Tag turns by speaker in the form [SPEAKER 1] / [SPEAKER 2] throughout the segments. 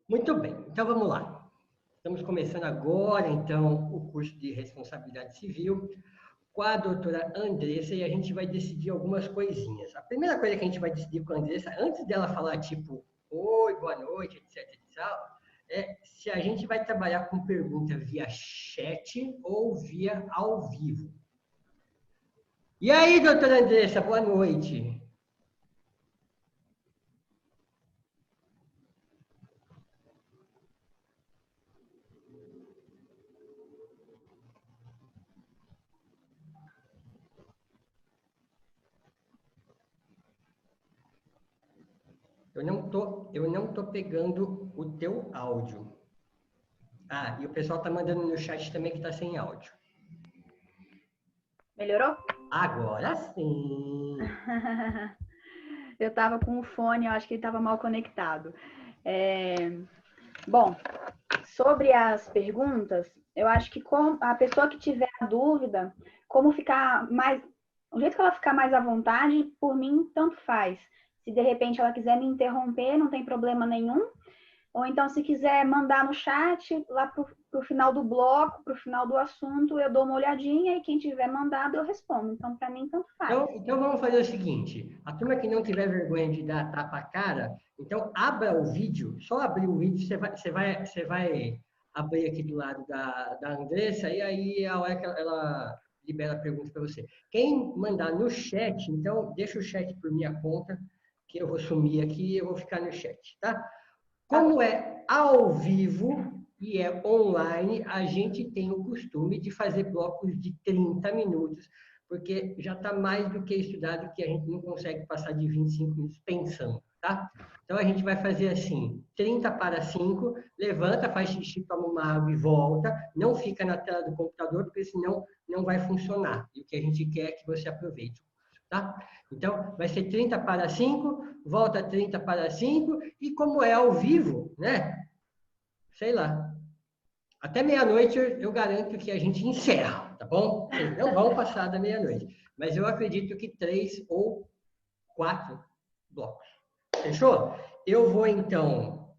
[SPEAKER 1] Muito bem, então vamos lá. Estamos começando agora, então, o curso de Responsabilidade Civil com a doutora Andressa e a gente vai decidir algumas coisinhas. A primeira coisa que a gente vai decidir com a Andressa, antes dela falar tipo, oi, boa noite, etc, é se a gente vai trabalhar com pergunta via chat ou via ao vivo. E aí, doutora Andressa, boa noite. Eu não tô pegando o teu áudio. Ah, e o pessoal tá mandando no chat também que tá sem áudio.
[SPEAKER 2] Melhorou?
[SPEAKER 1] Agora sim.
[SPEAKER 2] Eu tava com o fone, eu acho que ele tava mal conectado. Bom, sobre as perguntas, eu acho que a pessoa que tiver a dúvida, como ficar mais... O jeito que ela ficar mais à vontade, por mim, tanto faz. Se de repente ela quiser me interromper, não tem problema nenhum. Ou então, se quiser mandar no chat, lá pro final do bloco, pro final do assunto, eu dou uma olhadinha e quem tiver mandado, eu respondo. Então, para mim, tanto faz.
[SPEAKER 1] Então vamos fazer o seguinte: a turma que não tiver vergonha de dar tapa à cara, então abra o vídeo, só abrir o vídeo, você vai abrir aqui do lado da Andressa, e aí a hora que ela libera a pergunta para você. Quem mandar no chat, então deixa o chat por minha conta, que eu vou sumir aqui e eu vou ficar no chat, tá? Como é ao vivo e é online, a gente tem o costume de fazer blocos de 30 minutos, porque já está mais do que estudado que a gente não consegue passar de 25 minutos pensando, tá? Então a gente vai fazer assim, 30 para 5, levanta, faz xixi, toma uma água e volta, não fica na tela do computador, porque senão não vai funcionar. E o que a gente quer é que você aproveite, tá? Então, vai ser 30 para 5, volta 30 para 5, e como é ao vivo, né? Sei lá. Até meia-noite eu garanto que a gente encerra, tá bom? Vocês não vão passar da meia-noite. Mas eu acredito que 3 ou 4 blocos. Fechou? Eu vou, então,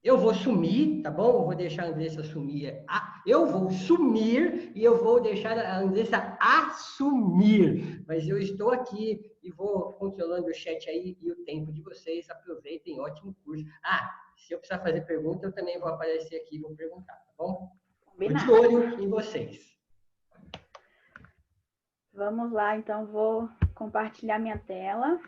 [SPEAKER 1] eu vou sumir, tá bom? Eu vou deixar a Andressa sumir. Eu vou sumir e eu vou deixar a Andressa assumir. Mas eu estou aqui e vou controlando o chat aí e o tempo de vocês. Aproveitem, ótimo curso. Se eu precisar fazer pergunta, eu também vou aparecer aqui e vou perguntar, tá bom? Estou de olho em vocês.
[SPEAKER 2] Vamos lá, então vou compartilhar minha tela.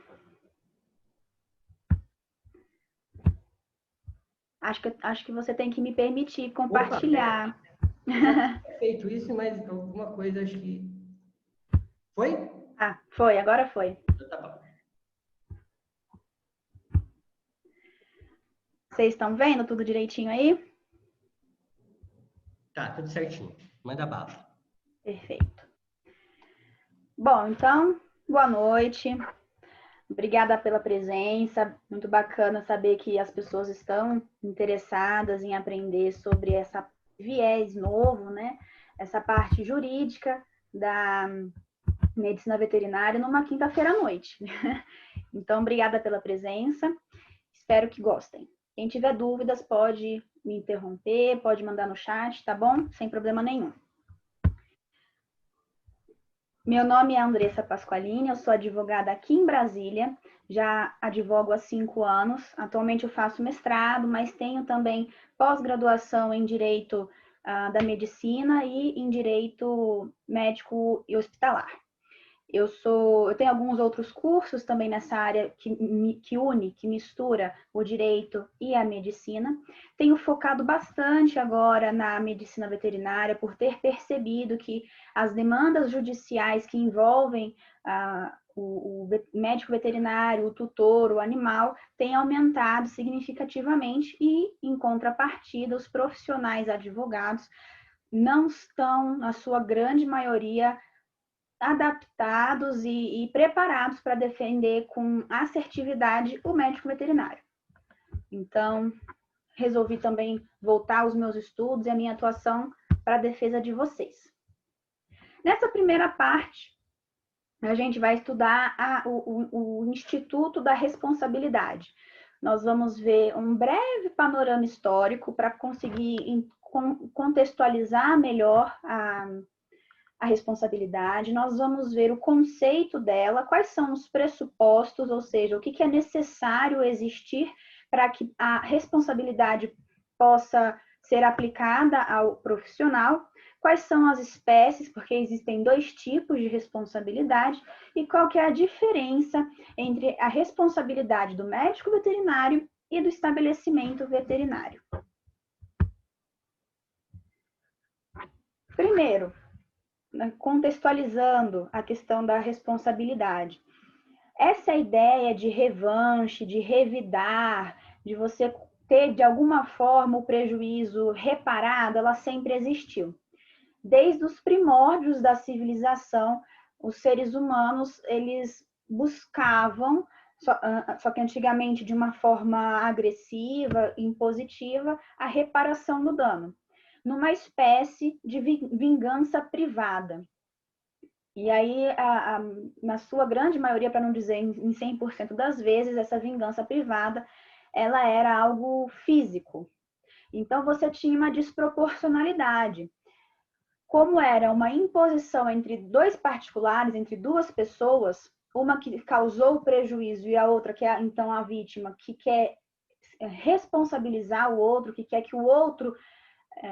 [SPEAKER 2] Acho que você tem que me permitir compartilhar.
[SPEAKER 1] Opa, feito isso, mas alguma coisa acho que... Foi?
[SPEAKER 2] Foi, agora foi.
[SPEAKER 1] Então tá bom.
[SPEAKER 2] Vocês estão vendo tudo direitinho aí?
[SPEAKER 1] Tá, tudo certinho. Manda bala.
[SPEAKER 2] Perfeito. Bom, então, boa noite. Obrigada pela presença. Muito bacana saber que as pessoas estão interessadas em aprender sobre essa viés novo, né? Essa parte jurídica da medicina veterinária numa quinta-feira à noite. Então, obrigada pela presença. Espero que gostem. Quem tiver dúvidas pode me interromper, pode mandar no chat, tá bom? Sem problema nenhum. Meu nome é Andressa Pasqualini, eu sou advogada aqui em Brasília, já advogo há 5 anos. Atualmente eu faço mestrado, mas tenho também pós-graduação em Direito da Medicina e em Direito Médico e Hospitalar. Eu tenho alguns outros cursos também nessa área que mistura o direito e a medicina. Tenho focado bastante agora na medicina veterinária por ter percebido que as demandas judiciais que envolvem o médico veterinário, o tutor, o animal, têm aumentado significativamente e, em contrapartida, os profissionais advogados não estão, na sua grande maioria, adaptados e preparados para defender com assertividade o médico veterinário. Então, resolvi também voltar aos meus estudos e a minha atuação para a defesa de vocês. Nessa primeira parte, a gente vai estudar o Instituto da Responsabilidade. Nós vamos ver um breve panorama histórico para conseguir contextualizar melhor a responsabilidade. Nós vamos ver o conceito dela, quais são os pressupostos, ou seja, o que é necessário existir para que a responsabilidade possa ser aplicada ao profissional, quais são as espécies, porque existem 2 tipos de responsabilidade, e qual que é a diferença entre a responsabilidade do médico veterinário e do estabelecimento veterinário. Primeiro, contextualizando a questão da responsabilidade. Essa ideia de revanche, de revidar, de você ter de alguma forma o prejuízo reparado, ela sempre existiu. Desde os primórdios da civilização, os seres humanos, eles buscavam, só que antigamente de uma forma agressiva, impositiva, a reparação do dano, numa espécie de vingança privada. E aí, na sua grande maioria, para não dizer em 100% das vezes, essa vingança privada, ela era algo físico. Então, você tinha uma desproporcionalidade. Como era uma imposição entre 2 particulares, entre 2 pessoas, uma que causou o prejuízo e a outra, que é então a vítima, que quer responsabilizar o outro, que quer que o outro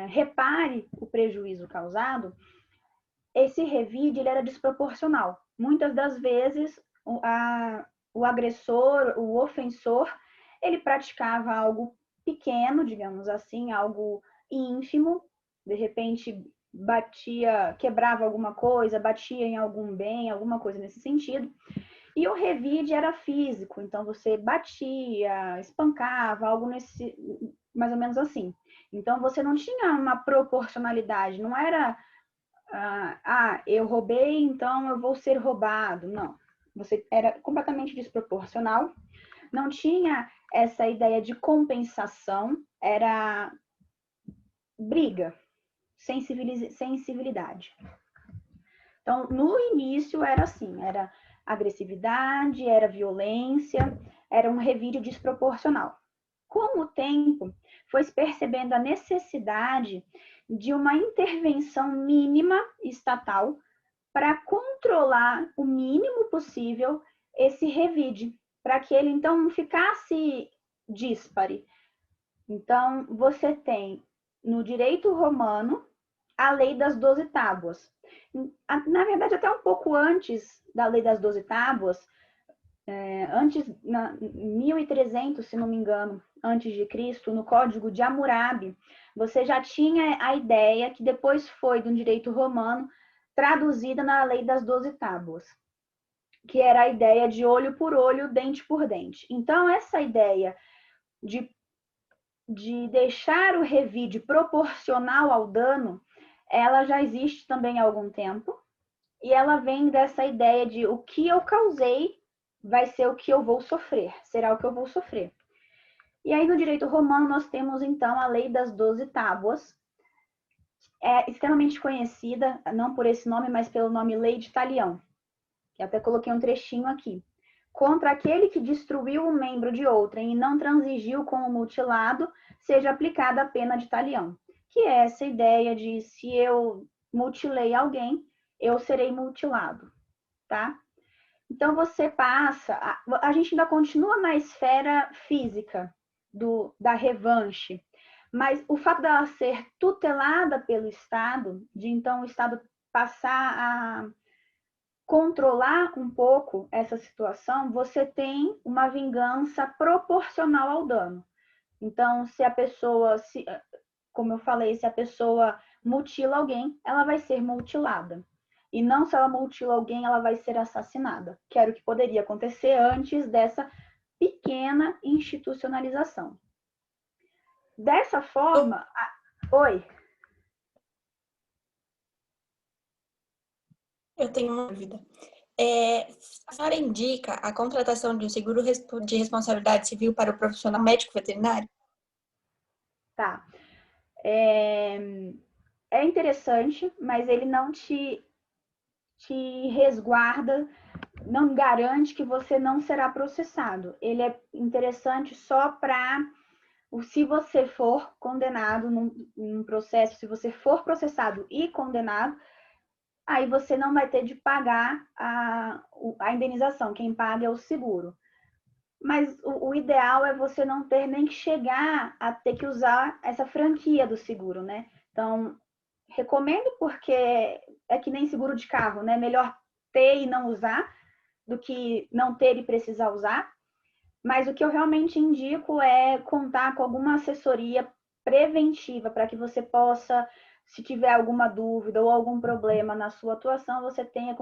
[SPEAKER 2] repare o prejuízo causado, esse revide ele era desproporcional. Muitas das vezes, o agressor, o ofensor, ele praticava algo pequeno, digamos assim, algo ínfimo, de repente batia, quebrava alguma coisa, batia em algum bem, alguma coisa nesse sentido. E o revide era físico, então você batia, espancava, algo nesse, mais ou menos assim. Então você não tinha uma proporcionalidade, não era eu roubei, então eu vou ser roubado. Não, você era completamente desproporcional, não tinha essa ideia de compensação, era briga, sem civilidade. Então, no início era assim, era agressividade, era violência, era um revide desproporcional. Com o tempo, foi se percebendo a necessidade de uma intervenção mínima estatal para controlar o mínimo possível esse revide, para que ele então não ficasse díspare. Então, você tem no direito romano a lei das 12 tábuas. Na verdade, até um pouco antes da lei das 12 tábuas, antes, em 1300, se não me engano, antes de Cristo, no Código de Hammurabi, você já tinha a ideia que depois foi do direito romano traduzida na lei das 12 tábuas, que era a ideia de olho por olho, dente por dente. Então, essa ideia de deixar o revide proporcional ao dano, ela já existe também há algum tempo, e ela vem dessa ideia de o que eu causei vai ser o que eu vou sofrer, será o que eu vou sofrer. E aí, no direito romano, nós temos, então, a lei das 12 tábuas, é extremamente conhecida, não por esse nome, mas pelo nome Lei de Talião, que até coloquei um trechinho aqui. Contra aquele que destruiu um membro de outrem e não transigiu com o mutilado, seja aplicada a pena de talião, que é essa ideia de se eu mutilei alguém, eu serei mutilado, tá? Então, você passa... A gente ainda continua na esfera física da revanche, mas o fato dela ser tutelada pelo Estado, de então o Estado passar a controlar um pouco essa situação, você tem uma vingança proporcional ao dano. Então, se a pessoa, como eu falei, se a pessoa mutila alguém, ela vai ser mutilada. E não se ela mutila alguém, ela vai ser assassinada, que era o que poderia acontecer antes dessa pequena institucionalização. Dessa forma... Oi?
[SPEAKER 3] Eu tenho uma dúvida. A senhora indica a contratação de um seguro de responsabilidade civil para o profissional médico veterinário?
[SPEAKER 2] Tá. É interessante, mas ele não te resguarda, não garante que você não será processado. Ele é interessante só para se você for condenado num processo, se você for processado e condenado, aí você não vai ter de pagar a indenização. Quem paga é o seguro. Mas o ideal é você não ter nem que chegar a ter que usar essa franquia do seguro, né? Então, recomendo porque é que nem seguro de carro, né? Melhor ter e não usar do que não ter e precisar usar. Mas o que eu realmente indico é contar com alguma assessoria preventiva para que você possa, se tiver alguma dúvida ou algum problema na sua atuação, você tenha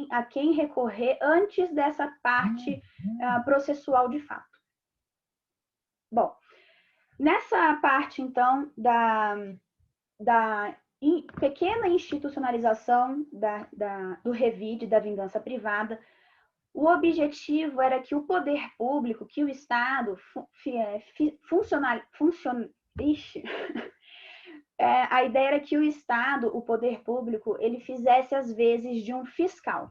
[SPEAKER 2] a quem recorrer antes dessa parte processual de fato. Bom, nessa parte, então, da pequena institucionalização do revide, da vingança privada, o objetivo era que o poder público, que o Estado a ideia era que o Estado, o poder público, ele fizesse às vezes de um fiscal.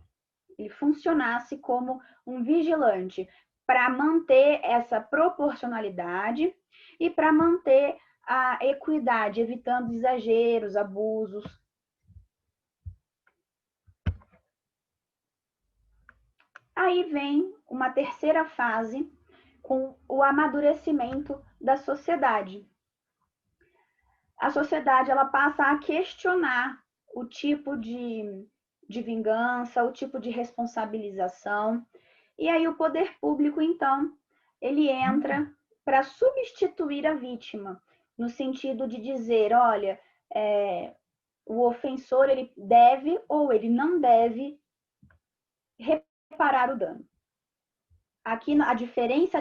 [SPEAKER 2] Ele funcionasse como um vigilante para manter essa proporcionalidade e para manter a equidade, evitando exageros, abusos. Aí vem uma terceira fase com o amadurecimento da sociedade. A sociedade ela passa a questionar o tipo de vingança, o tipo de responsabilização. E aí o poder público, então, ele entra para substituir a vítima, no sentido de dizer, olha, o ofensor ele deve ou ele não deve reparar o dano. Aqui a diferença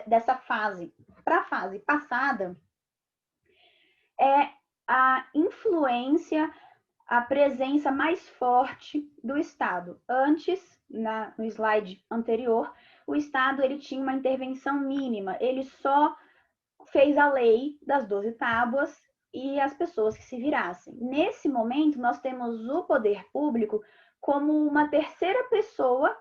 [SPEAKER 2] dessa fase para a fase passada é a influência, a presença mais forte do Estado. Antes, no slide anterior, o Estado ele tinha uma intervenção mínima, ele só fez a lei das 12 tábuas e as pessoas que se virassem. Nesse momento, nós temos o poder público como uma terceira pessoa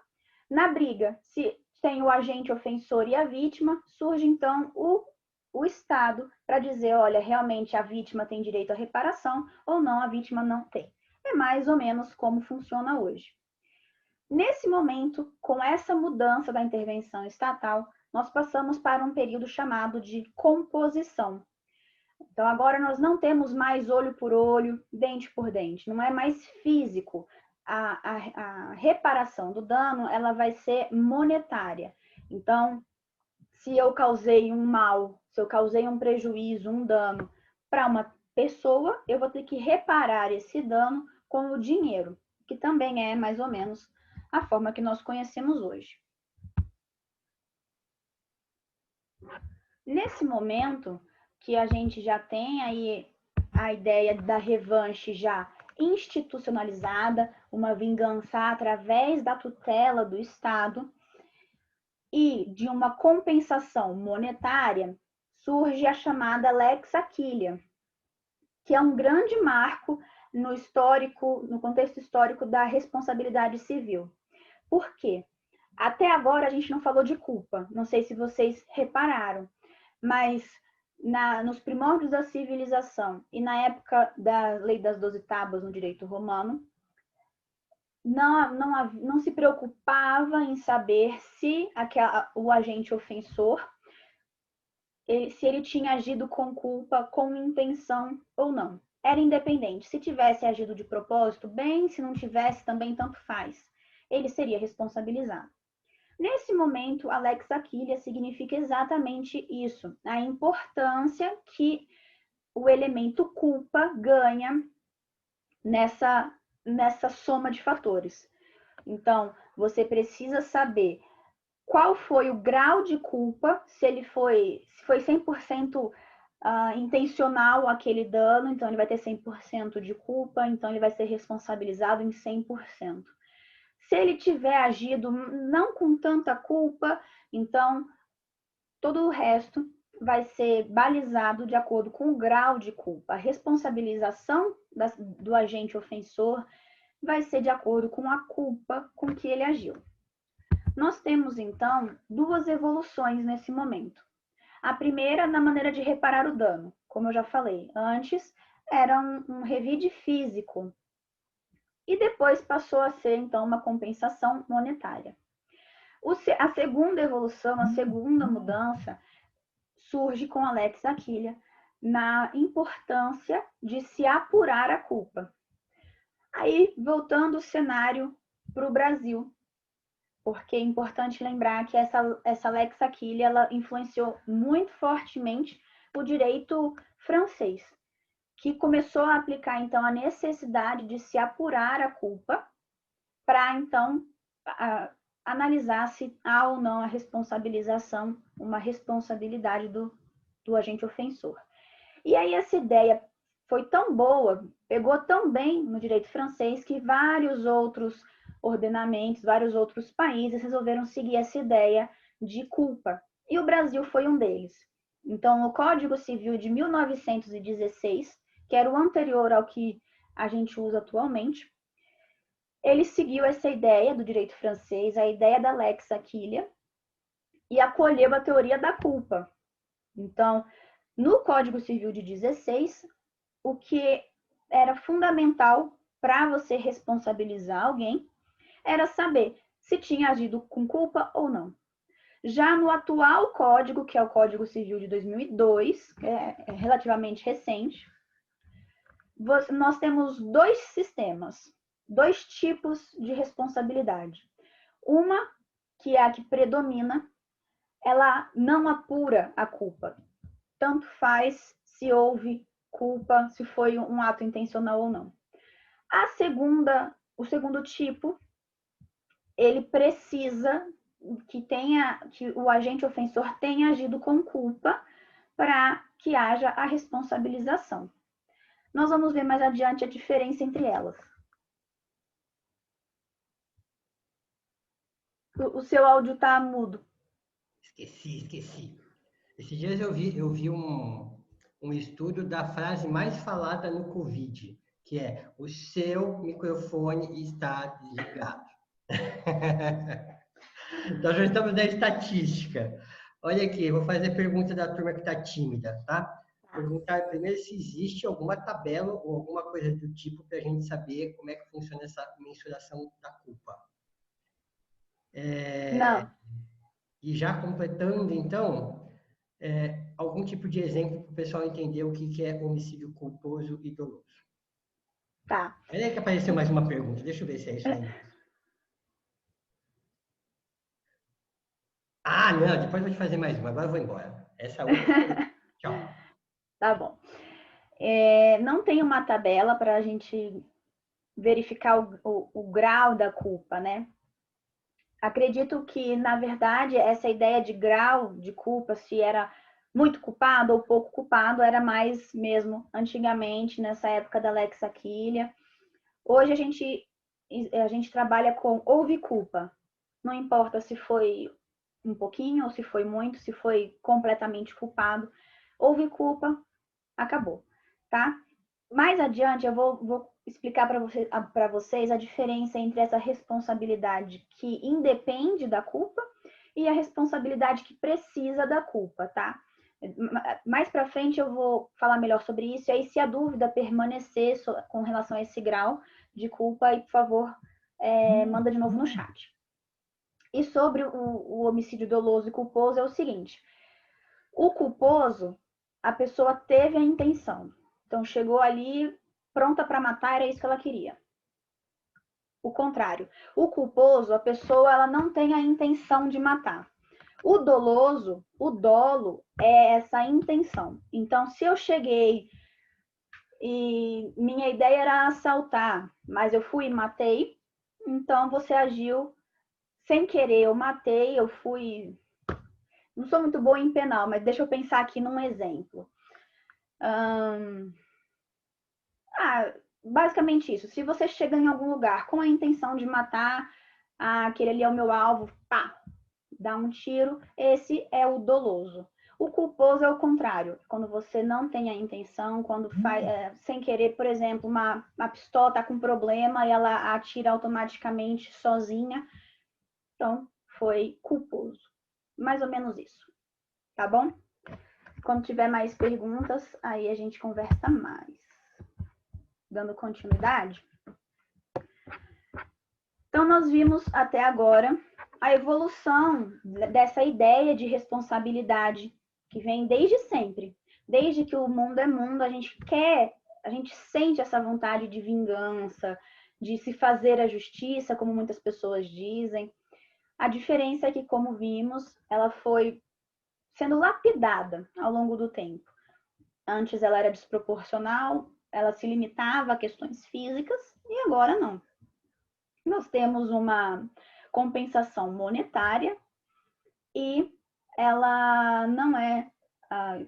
[SPEAKER 2] na briga. Se tem o agente ofensor e a vítima, surge então o Estado para dizer, olha, realmente a vítima tem direito à reparação ou não, a vítima não tem. É mais ou menos como funciona hoje. Nesse momento, com essa mudança da intervenção estatal, nós passamos para um período chamado de composição. Então, agora nós não temos mais olho por olho, dente por dente, não é mais físico. A reparação do dano, ela vai ser monetária. Então, se eu causei um mal, se eu causei um prejuízo, um dano para uma pessoa, eu vou ter que reparar esse dano com o dinheiro, que também é mais ou menos a forma que nós conhecemos hoje. Nesse momento que a gente já tem aí a ideia da revanche já institucionalizada, uma vingança através da tutela do Estado e de uma compensação monetária, surge a chamada Lex Aquilia, que é um grande marco no contexto histórico da responsabilidade civil. Por quê? Até agora a gente não falou de culpa, não sei se vocês repararam, mas nos primórdios da civilização e na época da lei das 12 tábuas no direito romano, não se preocupava em saber se o agente ofensor, se ele tinha agido com culpa, com intenção ou não. Era independente. Se tivesse agido de propósito, bem, se não tivesse, também tanto faz. Ele seria responsabilizado. Nesse momento, a Lex Aquilia significa exatamente isso, a importância que o elemento culpa ganha nessa soma de fatores. Então, você precisa saber qual foi o grau de culpa, se foi 100% intencional aquele dano, então ele vai ter 100% de culpa, então ele vai ser responsabilizado em 100%. Se ele tiver agido não com tanta culpa, então todo o resto vai ser balizado de acordo com o grau de culpa. A responsabilização do agente ofensor vai ser de acordo com a culpa com que ele agiu. Nós temos, então, duas evoluções nesse momento. A primeira, na maneira de reparar o dano, como eu já falei. Antes, era um revide físico. E depois passou a ser, então, uma compensação monetária. A segunda evolução, a segunda mudança, surge com a Lex Aquila, na importância de se apurar a culpa. Aí, voltando o cenário para o Brasil, porque é importante lembrar que essa Lex Aquila, ela influenciou muito fortemente o direito francês, que começou a aplicar, então, a necessidade de se apurar a culpa para, então, analisar se há ou não a responsabilização, uma responsabilidade do agente ofensor. E aí essa ideia foi tão boa, pegou tão bem no direito francês, que vários outros ordenamentos, vários outros países resolveram seguir essa ideia de culpa. E o Brasil foi um deles. Então, o Código Civil de 1916, que era o anterior ao que a gente usa atualmente, ele seguiu essa ideia do direito francês, a ideia da Lex Aquila, e acolheu a teoria da culpa. Então, no Código Civil de 16, o que era fundamental para você responsabilizar alguém era saber se tinha agido com culpa ou não. Já no atual código, que é o Código Civil de 2002, que é relativamente recente, nós temos dois sistemas, dois tipos de responsabilidade. Uma, que é a que predomina, ela não apura a culpa. Tanto faz se houve culpa, se foi um ato intencional ou não. O segundo tipo, ele precisa que o agente ofensor tenha agido com culpa para que haja a responsabilização. Nós vamos ver mais adiante a diferença entre elas. O seu áudio está mudo.
[SPEAKER 1] Esqueci. Esses dias eu vi um estudo da frase mais falada no Covid, que é: o seu microfone está desligado. Então já estamos na estatística. Olha aqui, vou fazer a pergunta da turma que está tímida, tá? Perguntar primeiro se existe alguma tabela ou alguma coisa do tipo para a gente saber como é que funciona essa mensuração da culpa.
[SPEAKER 2] Não.
[SPEAKER 1] E já completando, então, algum tipo de exemplo para o pessoal entender o que é homicídio culposo e doloso.
[SPEAKER 2] Tá.
[SPEAKER 1] Peraí que apareceu mais uma pergunta. Deixa eu ver se é isso aí mesmo. Ah, não, depois eu vou te fazer mais uma. Agora eu vou embora. Essa outra. Tchau.
[SPEAKER 2] Tá bom. Não tem uma tabela para a gente verificar o grau da culpa, né? Acredito que, na verdade, essa ideia de grau de culpa, se era muito culpado ou pouco culpado, era mais mesmo antigamente, nessa época da Lex Aquila. Hoje a gente trabalha com houve culpa. Não importa se foi um pouquinho ou se foi muito, se foi completamente culpado. Houve culpa, acabou, tá? Mais adiante eu vou explicar para vocês a diferença entre essa responsabilidade que independe da culpa e a responsabilidade que precisa da culpa, tá? Mais para frente eu vou falar melhor sobre isso, e aí se a dúvida permanecer com relação a esse grau de culpa, aí, por favor, manda de novo no chat. E sobre o homicídio doloso e culposo é o seguinte: o culposo, a pessoa teve a intenção, então chegou ali pronta para matar, era isso que ela queria. O contrário, o culposo, a pessoa ela não tem a intenção de matar. O doloso, o dolo é essa intenção. Então, se eu cheguei e minha ideia era assaltar, mas eu fui e matei, então você agiu sem querer, eu matei, eu fui... Não sou muito boa em penal, mas deixa eu pensar aqui num exemplo. Basicamente isso. Se você chega em algum lugar com a intenção de matar, aquele ali é o meu alvo, pá, dá um tiro, esse é o doloso. O culposo é o contrário, quando você não tem a intenção, quando faz sem querer, por exemplo, uma pistola está com problema e ela atira automaticamente sozinha, então foi culposo. Mais ou menos isso, tá bom? quando tiver mais perguntas, aí a gente conversa mais. Dando continuidade. Então, nós vimos até agora a evolução dessa ideia de responsabilidade que vem desde sempre. Desde que o mundo é mundo, a gente sente essa vontade de vingança, de se fazer a justiça, como muitas pessoas dizem. A diferença é que, como vimos, ela foi sendo lapidada ao longo do tempo. Antes ela era desproporcional, ela se limitava a questões físicas, e agora não. Nós temos uma compensação monetária e ela não é,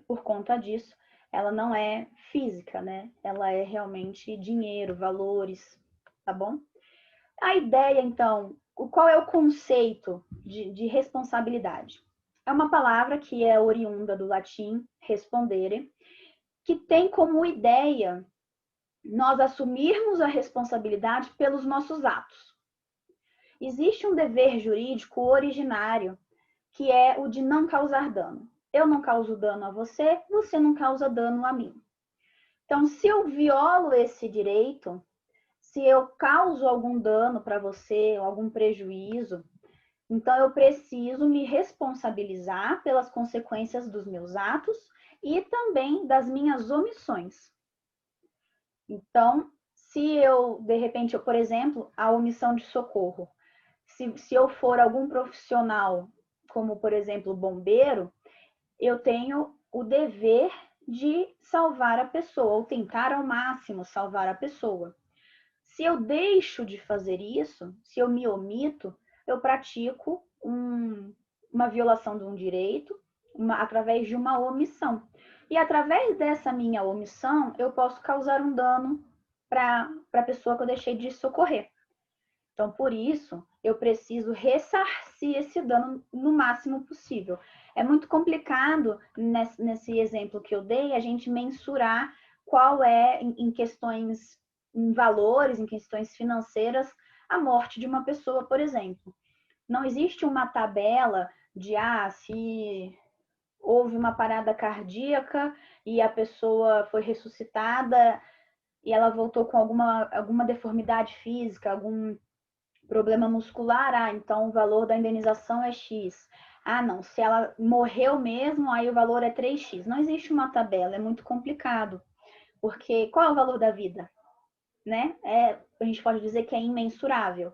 [SPEAKER 2] por conta disso, ela não é física, né? Ela é realmente dinheiro, valores, tá bom? A ideia, então, qual é o conceito de responsabilidade? É uma palavra que é oriunda do latim respondere, que tem como ideia nós assumirmos a responsabilidade pelos nossos atos. Existe um dever jurídico originário, que é o de não causar dano. Eu não causo dano a você, você não causa dano a mim. Então, se eu violo esse direito, se eu causo algum dano para você, algum prejuízo, então eu preciso me responsabilizar pelas consequências dos meus atos e também das minhas omissões. Então, se eu, de repente, por exemplo, a omissão de socorro, se eu for algum profissional, como, por exemplo, bombeiro, eu tenho o dever de salvar a pessoa, ou tentar ao máximo salvar a pessoa. Se eu deixo de fazer isso, se eu me omito, eu pratico uma violação de um direito através de uma omissão. E através dessa minha omissão, eu posso causar um dano para a pessoa que eu deixei de socorrer. Então, por isso, eu preciso ressarcir esse dano no máximo possível. É muito complicado, nesse exemplo que eu dei, a gente mensurar qual é, em questões, em valores, em questões financeiras, a morte de uma pessoa, por exemplo. Não existe uma tabela de, se houve uma parada cardíaca e a pessoa foi ressuscitada e ela voltou com alguma deformidade física, algum problema muscular, então o valor da indenização é X. Não, se ela morreu mesmo, aí o valor é 3X. Não existe uma tabela, é muito complicado. Porque qual é o valor da vida? Né? A gente pode dizer que é imensurável.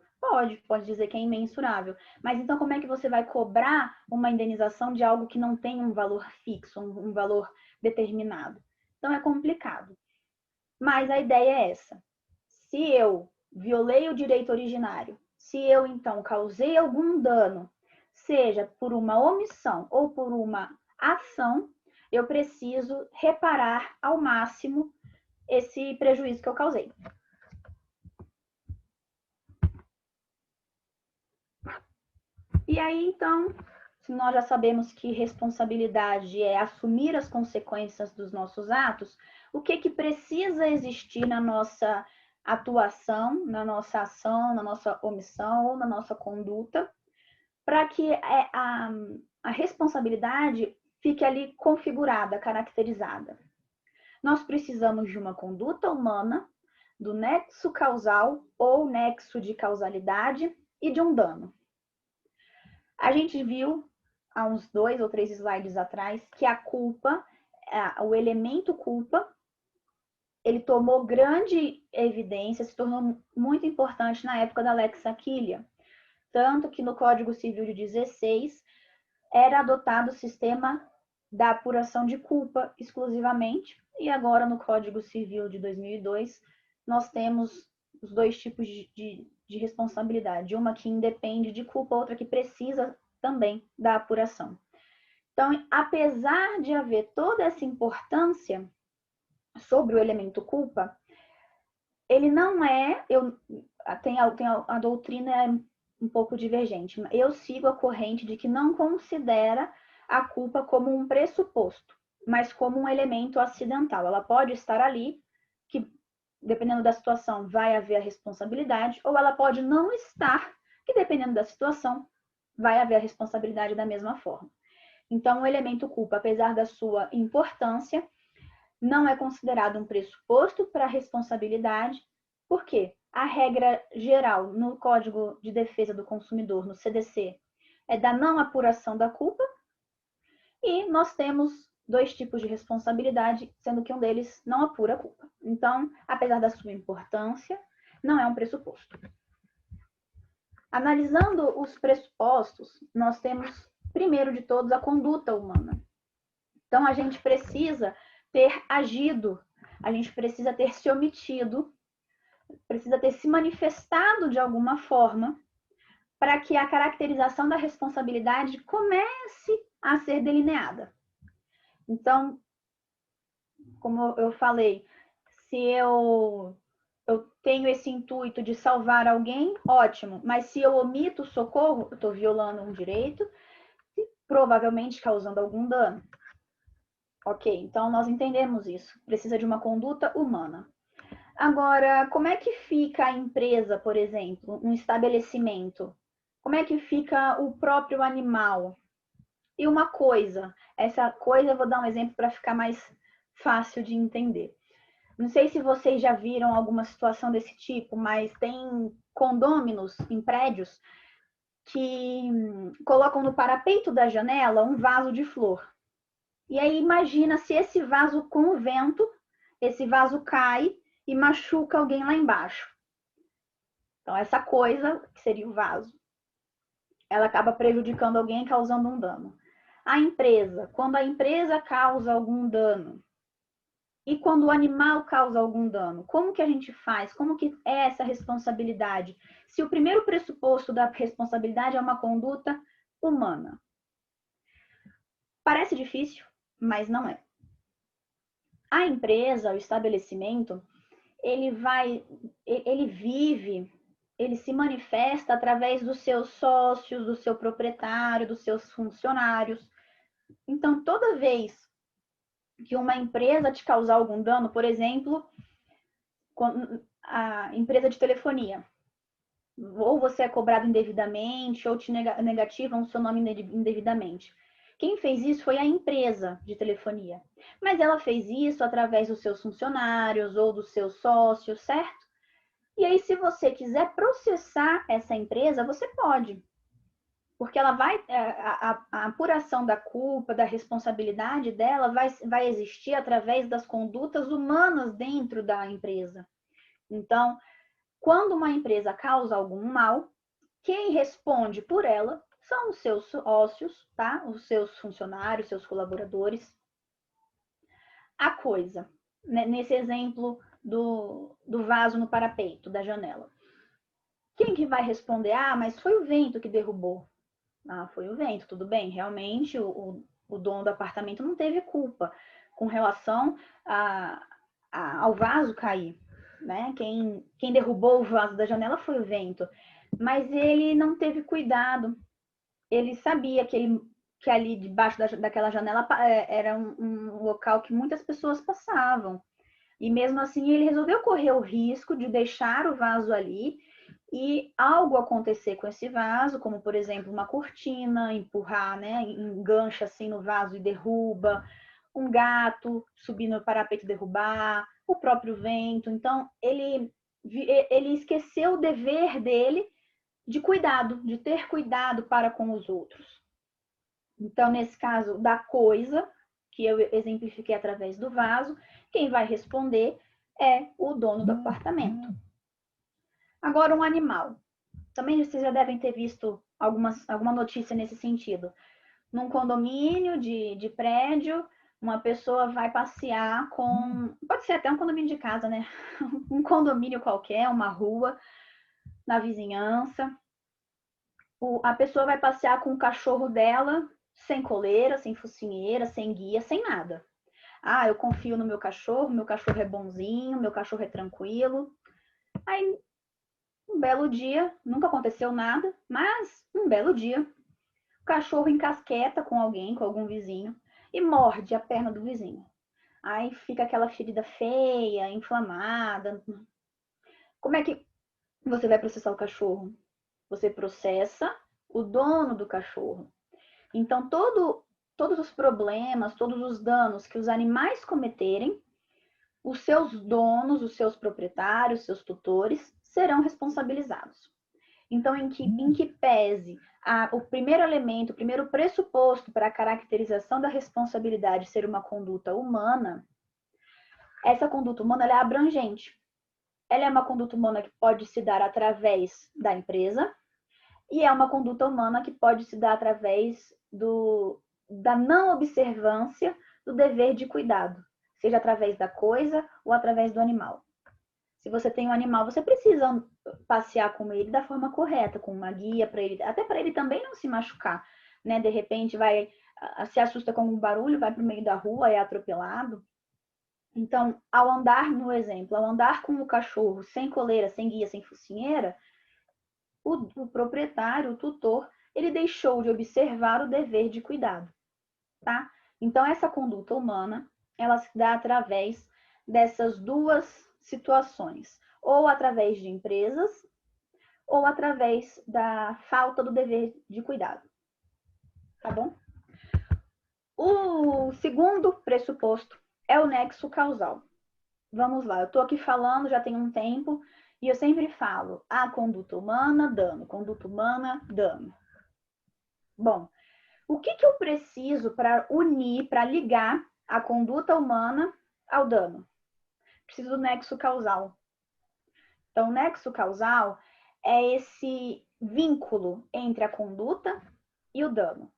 [SPEAKER 2] Pode dizer que é imensurável. Mas então como é que você vai cobrar uma indenização de algo que não tem um valor fixo, um valor determinado? Então é complicado. Mas a ideia é essa. Se eu violei o direito originário, se eu, então, causei algum dano, seja por uma omissão ou por uma ação, eu preciso reparar ao máximo esse prejuízo que eu causei. E aí, então, se nós já sabemos que responsabilidade é assumir as consequências dos nossos atos, o que precisa existir na nossa atuação, na nossa ação, na nossa omissão ou na nossa conduta, para que a responsabilidade fique ali configurada, caracterizada. Nós precisamos de uma conduta humana, do nexo causal ou nexo de causalidade e de um dano. A gente viu, há uns 2 ou 3 slides atrás, que a culpa, o elemento culpa, ele tomou grande evidência, se tornou muito importante na época da Lex Aquilia. Tanto que no Código Civil de 16 era adotado o sistema da apuração de culpa exclusivamente, e agora no Código Civil de 2002 nós temos os 2 tipos de responsabilidade, uma que independe de culpa, outra que precisa também da apuração. Então, apesar de haver toda essa importância sobre o elemento culpa, ele não é, a doutrina é um pouco divergente. Eu sigo a corrente de que não considera a culpa como um pressuposto, mas como um elemento acidental. Ela pode estar ali, que dependendo da situação vai haver a responsabilidade, ou ela pode não estar, que dependendo da situação vai haver a responsabilidade da mesma forma. Então, o elemento culpa, apesar da sua importância, não é considerado um pressuposto para a responsabilidade. Por quê? A regra geral no Código de Defesa do Consumidor, no CDC, é da não apuração da culpa, e nós temos dois tipos de responsabilidade, sendo que um deles não apura a culpa. Então, apesar da sua importância, não é um pressuposto. Analisando os pressupostos, nós temos, primeiro de todos, a conduta humana. Então, a gente precisa ter agido, a gente precisa ter se omitido, precisa ter se manifestado de alguma forma para que a caracterização da responsabilidade comece a ser delineada. Então, como eu falei, se eu tenho esse intuito de salvar alguém, ótimo. Mas se eu omito o socorro, eu estou violando um direito e provavelmente causando algum dano. Ok, então nós entendemos isso. Precisa de uma conduta humana. Agora, como é que fica a empresa, por exemplo, um estabelecimento? Como é que fica o próprio animal? E uma coisa, essa coisa eu vou dar um exemplo para ficar mais fácil de entender. Não sei se vocês já viram alguma situação desse tipo, mas tem condôminos em prédios que colocam no parapeito da janela um vaso de flor. E aí imagina se esse vaso, com o vento, esse vaso cai e machuca alguém lá embaixo. Então essa coisa, que seria o vaso, ela acaba prejudicando alguém, causando um dano. A empresa, quando a empresa causa algum dano, e quando o animal causa algum dano, como que a gente faz? Como que é essa responsabilidade? Se o primeiro pressuposto da responsabilidade é uma conduta humana. Parece difícil, mas não é. A empresa, o estabelecimento, ele vive, ele se manifesta através dos seus sócios, do seu proprietário, dos seus funcionários. Então, toda vez que uma empresa te causar algum dano, por exemplo, a empresa de telefonia, ou você é cobrado indevidamente, ou te negativam o seu nome indevidamente. Quem fez isso foi a empresa de telefonia. Mas ela fez isso através dos seus funcionários ou dos seus sócios, certo? E aí, se você quiser processar essa empresa, você pode. Porque ela vai, a apuração da culpa, da responsabilidade dela vai existir através das condutas humanas dentro da empresa. Então, quando uma empresa causa algum mal, quem responde por ela são os seus sócios, tá? Os seus funcionários, seus colaboradores. A coisa, né? Nesse exemplo do vaso no parapeito da janela. Quem que vai responder? Ah, mas foi o vento que derrubou. Ah, foi o vento, tudo bem. Realmente, o dono do apartamento não teve culpa com relação ao vaso cair, né? Quem derrubou o vaso da janela foi o vento. Mas ele não teve cuidado. Ele sabia que ali debaixo daquela janela era um local que muitas pessoas passavam. E mesmo assim, ele resolveu correr o risco de deixar o vaso ali e algo acontecer com esse vaso, como por exemplo uma cortina, empurrar, né, engancha assim no vaso e derruba, um gato subir no parapeito e derrubar, o próprio vento. Então ele esqueceu o dever dele de cuidado, de ter cuidado para com os outros. Então, nesse caso da coisa, que eu exemplifiquei através do vaso, quem vai responder é o dono do apartamento. Agora, um animal. Também vocês já devem ter visto alguma notícia nesse sentido. Num condomínio de prédio, uma pessoa vai passear com... Pode ser até um condomínio de casa, né? Um condomínio qualquer, uma rua, na vizinhança. A pessoa vai passear com o cachorro dela, sem coleira, sem focinheira, sem guia, sem nada. Ah, eu confio no meu cachorro é bonzinho, meu cachorro é tranquilo. Aí, um belo dia, nunca aconteceu nada, mas um belo dia, o cachorro encasqueta com alguém, com algum vizinho, e morde a perna do vizinho. Aí fica aquela ferida feia, inflamada. Como é que você vai processar o cachorro? Você processa o dono do cachorro. Então, todo todos os problemas, todos os danos que os animais cometerem, os seus donos, os seus proprietários, seus tutores serão responsabilizados. Então, em que pese o primeiro elemento, o primeiro pressuposto para a caracterização da responsabilidade ser uma conduta humana, essa conduta humana ela é abrangente. Ela é uma conduta humana que pode se dar através da empresa e é uma conduta humana que pode se dar através da não observância do dever de cuidado, seja através da coisa ou através do animal. Se você tem um animal, você precisa passear com ele da forma correta, com uma guia para ele, até para ele também não se machucar, né? De repente se assusta com um barulho, vai para o meio da rua, é atropelado. Então, ao andar no exemplo, ao andar com o cachorro sem coleira, sem guia, sem focinheira, o proprietário, o tutor, ele deixou de observar o dever de cuidado, tá? Então, essa conduta humana, ela se dá através dessas duas situações, ou através de empresas, ou através da falta do dever de cuidado, tá bom? O segundo pressuposto é o nexo causal. Vamos lá, eu estou aqui falando já tem um tempo e eu sempre falo, conduta humana, dano, conduta humana, dano. Bom, o que eu preciso para unir, para ligar a conduta humana ao dano? Preciso do nexo causal. Então, o nexo causal é esse vínculo entre a conduta e o dano.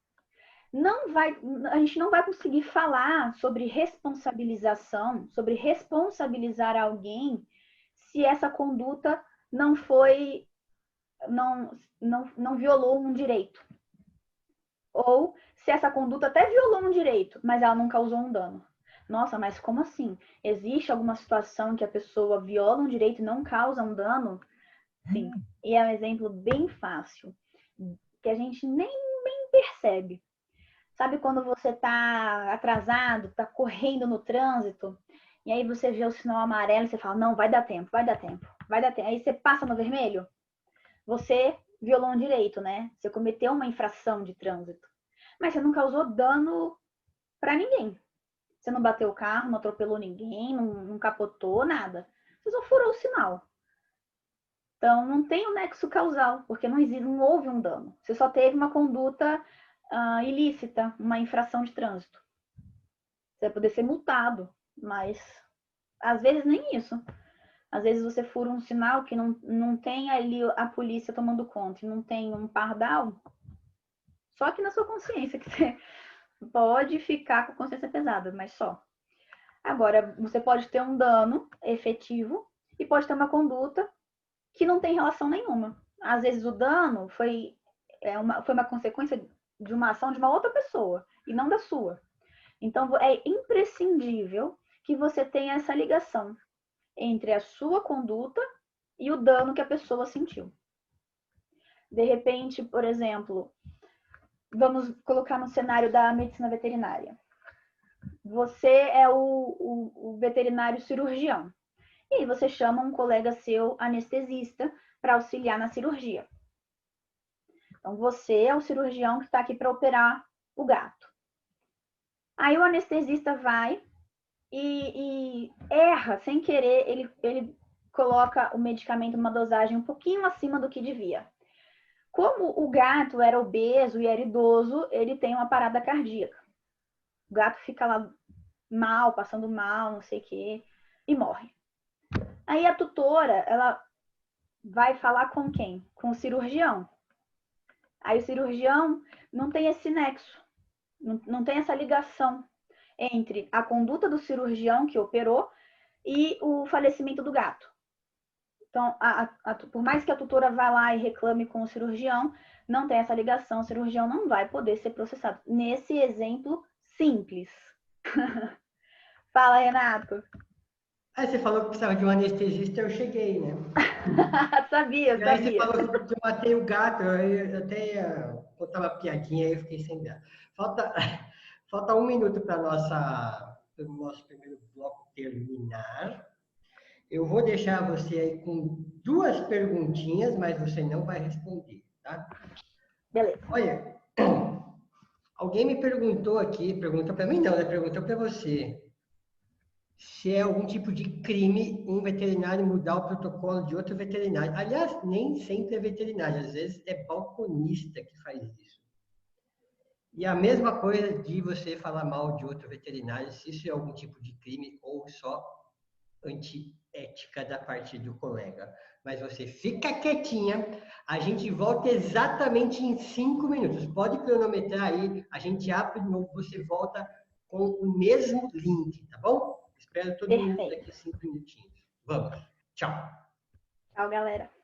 [SPEAKER 2] A gente não vai conseguir falar sobre responsabilização, sobre responsabilizar alguém se essa conduta não violou um direito. Ou se essa conduta até violou um direito, mas ela não causou um dano. Nossa, mas como assim? Existe alguma situação que a pessoa viola um direito e não causa um dano? Sim. E é um exemplo bem fácil, que a gente nem percebe. Sabe quando você tá atrasado, tá correndo no trânsito, e aí você vê o sinal amarelo e você fala, não, vai dar tempo, vai dar tempo, vai dar tempo. Aí você passa no vermelho, você violou um direito, né? Você cometeu uma infração de trânsito. Mas você não causou dano para ninguém. Você não bateu o carro, não atropelou ninguém, não capotou, nada. Você só furou o sinal. Então, não tem um nexo causal, porque não houve um dano. Você só teve uma conduta ilícita, uma infração de trânsito. Você vai poder ser multado, mas às vezes nem isso. Às vezes você fura um sinal que não tem ali a polícia tomando conta, não tem um pardal, só que na sua consciência, que você pode ficar com a consciência pesada, mas só. Agora, você pode ter um dano efetivo e pode ter uma conduta que não tem relação nenhuma. Às vezes o dano foi uma consequência de uma ação de uma outra pessoa e não da sua. Então, é imprescindível que você tenha essa ligação entre a sua conduta e o dano que a pessoa sentiu. De repente, por exemplo, vamos colocar no cenário da medicina veterinária. Você é o veterinário cirurgião. E aí você chama um colega seu anestesista para auxiliar na cirurgia. Então, você é o cirurgião que está aqui para operar o gato. Aí o anestesista vai e erra, sem querer, ele coloca o medicamento numa dosagem um pouquinho acima do que devia. Como o gato era obeso e era idoso, ele tem uma parada cardíaca. O gato fica lá mal, passando mal, não sei o quê, e morre. Aí a tutora, ela vai falar com quem? Com o cirurgião. Aí o cirurgião não tem esse nexo, não tem essa ligação entre a conduta do cirurgião que operou e o falecimento do gato. Então, por mais que a tutora vá lá e reclame com o cirurgião, não tem essa ligação, o cirurgião não vai poder ser processado. Nesse exemplo simples. Fala, Renato.
[SPEAKER 1] Aí você falou que precisava de um anestesista, eu cheguei, né?
[SPEAKER 2] Sabia.
[SPEAKER 1] Aí você falou que eu matei o gato, eu até ia contar uma piadinha, aí eu fiquei sem graça. Falta 1 minuto para o nosso primeiro bloco terminar. Eu vou deixar você aí com 2 perguntinhas, mas você não vai responder, tá?
[SPEAKER 2] Beleza.
[SPEAKER 1] Olha, Alguém me perguntou aqui, perguntou para mim não, né? Perguntou para você, se é algum tipo de crime um veterinário mudar o protocolo de outro veterinário. Aliás, nem sempre é veterinário, às vezes é balconista que faz isso. E a mesma coisa de você falar mal de outro veterinário, se isso é algum tipo de crime ou só antiética da parte do colega. Mas você fica quietinha, a gente volta exatamente em 5 minutos. Pode cronometrar aí, a gente abre de novo, você volta com o mesmo link, tá bom? Espero todo mundo daqui a 5 minutinhos. Vamos. Tchau.
[SPEAKER 2] Tchau, galera.